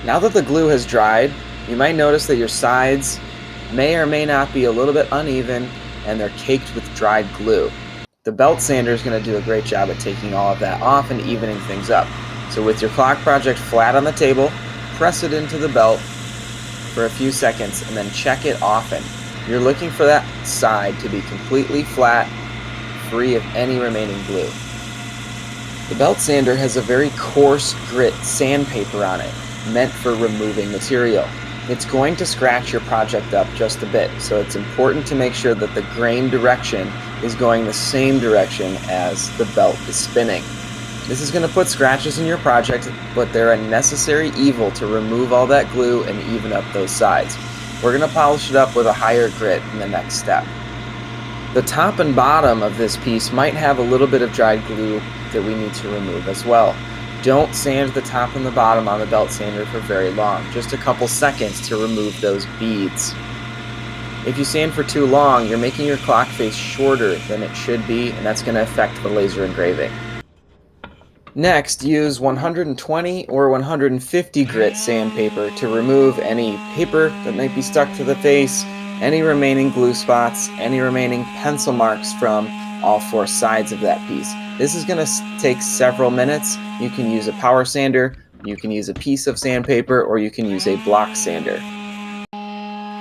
Now that the glue has dried, you might notice that your sides may or may not be a little bit uneven and they're caked with dried glue. The belt sander is going to do a great job at taking all of that off and evening things up. So with your clock project flat on the table, press it into the belt for a few seconds and then check it often. You're looking for that side to be completely flat, free of any remaining glue. The belt sander has a very coarse grit sandpaper on it, meant for removing material. It's going to scratch your project up just a bit, so it's important to make sure that the grain direction is going the same direction as the belt is spinning. This is going to put scratches in your project, but they're a necessary evil to remove all that glue and even up those sides. We're going to polish it up with a higher grit in the next step. The top and bottom of this piece might have a little bit of dried glue that we need to remove as well. Don't sand the top and the bottom on the belt sander for very long, just a couple seconds to remove those beads. If you sand for too long, you're making your clock face shorter than it should be, and that's going to affect the laser engraving. Next, use 120 or 150 grit sandpaper to remove any paper that might be stuck to the face, any remaining glue spots, any remaining pencil marks from all four sides of that piece. This is going to take several minutes. You can use a power sander, you can use a piece of sandpaper, or you can use a block sander.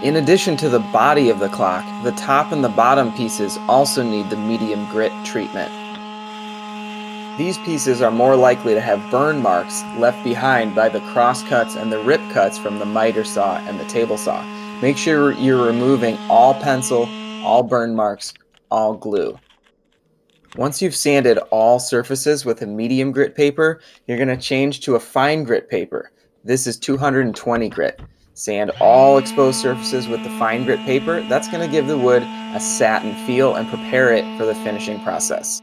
In addition to the body of the clock, the top and the bottom pieces also need the medium grit treatment. These pieces are more likely to have burn marks left behind by the cross cuts and the rip cuts from the miter saw and the table saw. Make sure you're removing all pencil, all burn marks, all glue. Once you've sanded all surfaces with a medium grit paper, you're going to change to a fine grit paper. This is 220 grit. Sand all exposed surfaces with the fine grit paper. That's going to give the wood a satin feel and prepare it for the finishing process.